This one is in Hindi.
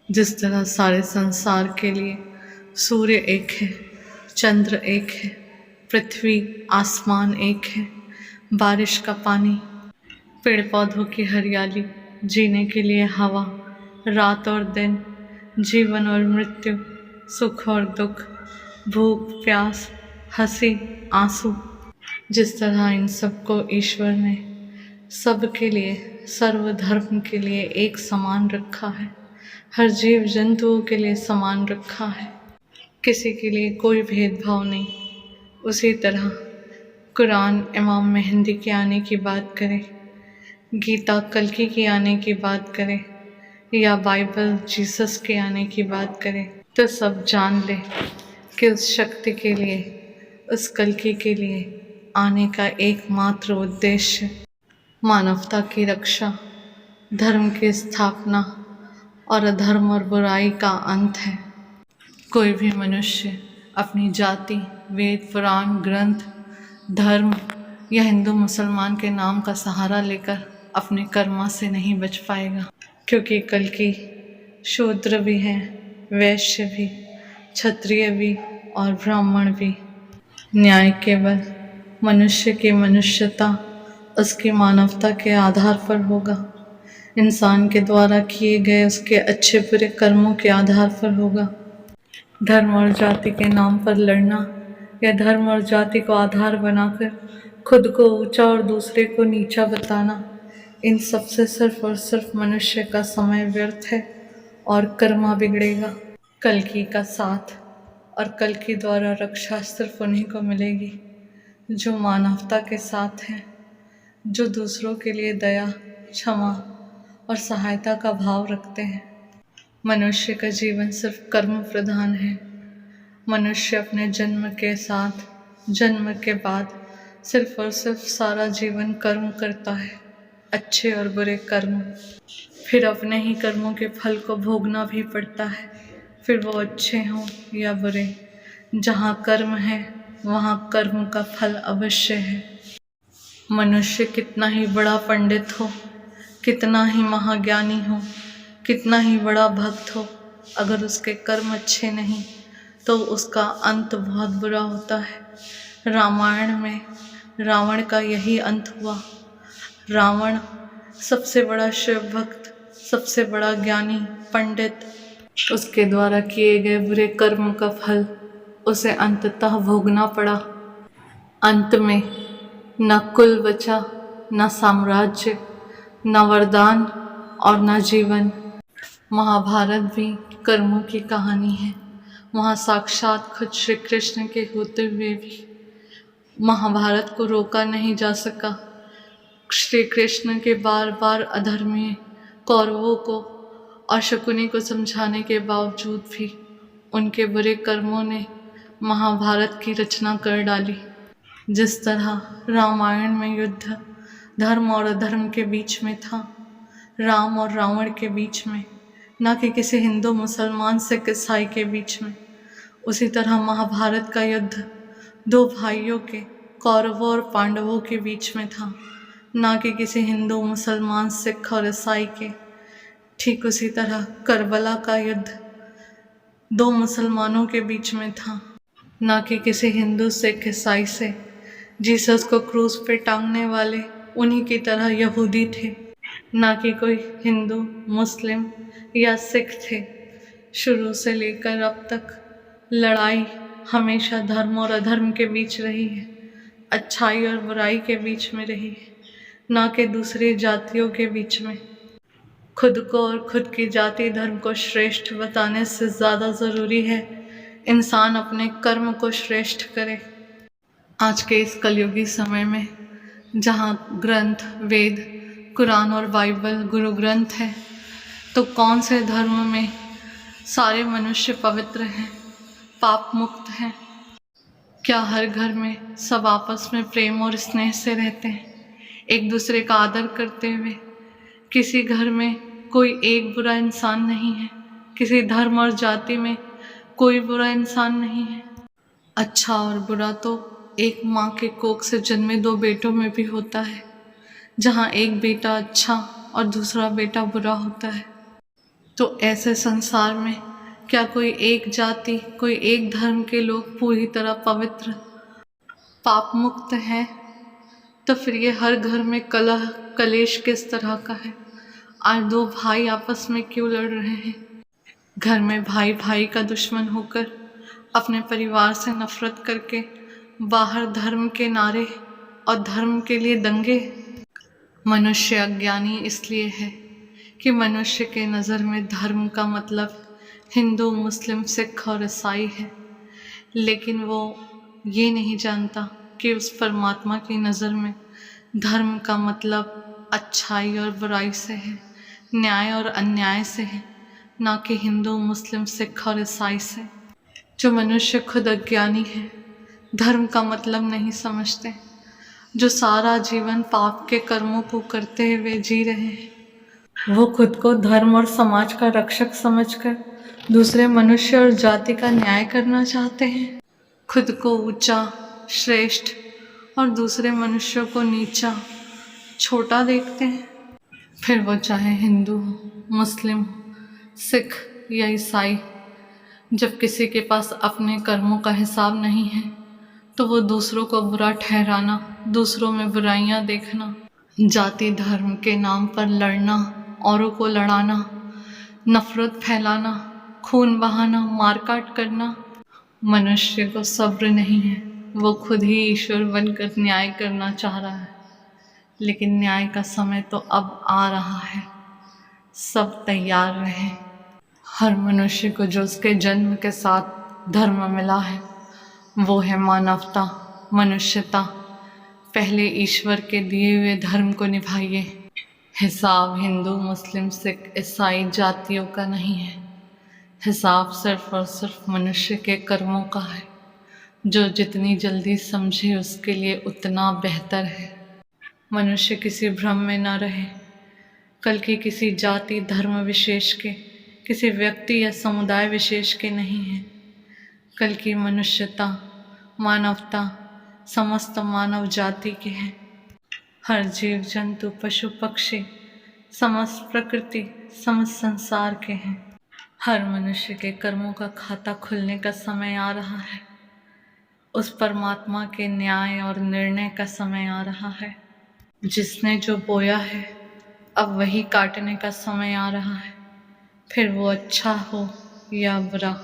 जिस तरह सारे संसार के लिए सूर्य एक है, चंद्र एक है, पृथ्वी आसमान एक है, बारिश का पानी, पेड़ पौधों की हरियाली, जीने के लिए हवा, रात और दिन, जीवन और मृत्यु, सुख और दुख, भूख प्यास, हंसी आंसू, जिस तरह इन सबको ईश्वर ने सबके लिए, सर्वधर्म के लिए एक समान रखा है, हर जीव जंतुओं के लिए समान रखा है, किसी के लिए कोई भेदभाव नहीं। उसी तरह कुरान इमाम मेहंदी के आने की बात करें, गीता कल्कि के आने की बात करें, या बाइबल जीसस के आने की बात करें, तो सब जान ले कि उस शक्ति के लिए, उस कल्कि के लिए आने का एकमात्र उद्देश्य मानवता की रक्षा, धर्म की स्थापना और अधर्म और बुराई का अंत है। कोई भी मनुष्य अपनी जाति, वेद, पुराण, ग्रंथ, धर्म या हिंदू मुसलमान के नाम का सहारा लेकर अपने कर्मा से नहीं बच पाएगा, क्योंकि कल्कि शूद्र भी हैं, वैश्य भी, क्षत्रिय भी और ब्राह्मण भी। न्याय केवल मनुष्य की मनुष्यता, उसकी मानवता के आधार पर होगा, इंसान के द्वारा किए गए उसके अच्छे बुरे कर्मों के आधार पर होगा। धर्म और जाति के नाम पर लड़ना या धर्म और जाति को आधार बनाकर खुद को ऊंचा और दूसरे को नीचा बताना, इन सब से सिर्फ और सिर्फ मनुष्य का समय व्यर्थ है और कर्मा बिगड़ेगा। कल्कि का साथ और कल्कि द्वारा रक्षा सिर्फ उन्हीं को मिलेगी जो मानवता के साथ हैं, जो दूसरों के लिए दया, क्षमा और सहायता का भाव रखते हैं। मनुष्य का जीवन सिर्फ कर्म प्रधान है। मनुष्य अपने जन्म के साथ, जन्म के बाद सिर्फ और सिर्फ सारा जीवन कर्म करता है, अच्छे और बुरे कर्म। फिर अपने ही कर्मों के फल को भोगना भी पड़ता है, फिर वो अच्छे हों या बुरे। जहाँ कर्म है वहाँ कर्म का फल अवश्य है। मनुष्य कितना ही बड़ा पंडित हो, कितना ही महाज्ञानी हो, कितना ही बड़ा भक्त हो, अगर उसके कर्म अच्छे नहीं तो उसका अंत बहुत बुरा होता है। रामायण में रावण का यही अंत हुआ। रावण सबसे बड़ा शिव भक्त, सबसे बड़ा ज्ञानी पंडित, उसके द्वारा किए गए बुरे कर्म का फल उसे अंततः भोगना पड़ा। अंत में न कुल बचा, न साम्राज्य, न वरदान और न जीवन। महाभारत भी कर्मों की कहानी है। वहाँ साक्षात खुद श्री कृष्ण के होते हुए भी महाभारत को रोका नहीं जा सका। श्री कृष्ण के बार बार अधर्मी कौरवों को और शकुनी को समझाने के बावजूद भी उनके बुरे कर्मों ने महाभारत की रचना कर डाली। जिस तरह रामायण में युद्ध धर्म और अधर्म के बीच में था, राम और रावण के बीच में, न कि किसी हिंदू मुसलमान से ईसाई के बीच में, उसी तरह महाभारत का युद्ध दो भाइयों के, कौरवों और पांडवों के बीच में था, न कि किसी हिंदू मुसलमान, सिख और ईसाई के। ठीक उसी तरह करबला का युद्ध दो मुसलमानों के बीच में था, न कि किसी हिंदू, सिख, ईसाई से। जीसस को क्रूस पे टांगने वाले उन्हीं की तरह यहूदी थे, ना कि कोई हिंदू, मुस्लिम या सिख थे। शुरू से लेकर अब तक लड़ाई हमेशा धर्म और अधर्म के बीच रही है, अच्छाई और बुराई के बीच में रही है, ना कि दूसरी जातियों के बीच में। खुद को और खुद की जाति धर्म को श्रेष्ठ बताने से ज़्यादा ज़रूरी है इंसान अपने कर्म को श्रेष्ठ करे। आज के इस कलयुगी समय में जहाँ ग्रंथ, वेद, कुरान और बाइबल गुरु ग्रंथ है, तो कौन से धर्म में सारे मनुष्य पवित्र हैं, पाप मुक्त हैं? क्या हर घर में सब आपस में प्रेम और स्नेह से रहते हैं, एक दूसरे का आदर करते हुए? किसी घर में कोई एक बुरा इंसान नहीं है, किसी धर्म और जाति में कोई बुरा इंसान नहीं है। अच्छा और बुरा तो एक माँ के कोख से जन्मे दो बेटों में भी होता है, जहाँ एक बेटा अच्छा और दूसरा बेटा बुरा होता है। तो ऐसे संसार में क्या कोई एक जाति, कोई एक धर्म के लोग पूरी तरह पवित्र, पाप मुक्त हैं? तो फिर ये हर घर में कलह कलेश किस तरह का है? आज दो भाई आपस में क्यों लड़ रहे हैं? घर में भाई भाई का दुश्मन होकर, अपने परिवार से नफरत करके, बाहर धर्म के नारे और धर्म के लिए दंगे। मनुष्य अज्ञानी इसलिए है कि मनुष्य के नज़र में धर्म का मतलब हिंदू, मुस्लिम, सिख और ईसाई है, लेकिन वो ये नहीं जानता कि उस परमात्मा की नज़र में धर्म का मतलब अच्छाई और बुराई से है, न्याय और अन्याय से है, ना कि हिंदू, मुस्लिम, सिख और ईसाई से। जो मनुष्य खुद अज्ञानी है, धर्म का मतलब नहीं समझते, जो सारा जीवन पाप के कर्मों को करते हुए जी रहे हैं, वो खुद को धर्म और समाज का रक्षक समझकर दूसरे मनुष्य और जाति का न्याय करना चाहते हैं। खुद को ऊंचा, श्रेष्ठ और दूसरे मनुष्यों को नीचा, छोटा देखते हैं। फिर वो चाहे हिंदू हो, मुस्लिम, सिख या ईसाई। जब किसी के पास अपने कर्मों का हिसाब नहीं है तो वो दूसरों को बुरा ठहराना, दूसरों में बुराइयां देखना, जाति धर्म के नाम पर लड़ना, औरों को लड़ाना, नफरत फैलाना, खून बहाना, मारकाट करना। मनुष्य को सब्र नहीं है, वो खुद ही ईश्वर बनकर न्याय करना चाह रहा है। लेकिन न्याय का समय तो अब आ रहा है, सब तैयार रहे। हर मनुष्य को जो उसके जन्म के साथ धर्म मिला है वो है मानवता, मनुष्यता। पहले ईश्वर के दिए हुए धर्म को निभाइए। हिसाब हिंदू, मुस्लिम, सिख, ईसाई जातियों का नहीं है। हिसाब सिर्फ और सिर्फ मनुष्य के कर्मों का है। जो जितनी जल्दी समझे उसके लिए उतना बेहतर है। मनुष्य किसी भ्रम में न रहे, कल की किसी जाति धर्म विशेष के, किसी व्यक्ति या समुदाय विशेष के नहीं है। कल की मनुष्यता, मानवता समस्त मानव जाति के हैं। हर जीव जंतु, पशु पक्षी, समस्त प्रकृति, समस्त संसार के हैं। हर मनुष्य के कर्मों का खाता खुलने का समय आ रहा है। उस परमात्मा के न्याय और निर्णय का समय आ रहा है। जिसने जो बोया है अब वही काटने का समय आ रहा है। फिर वो अच्छा हो या बुरा।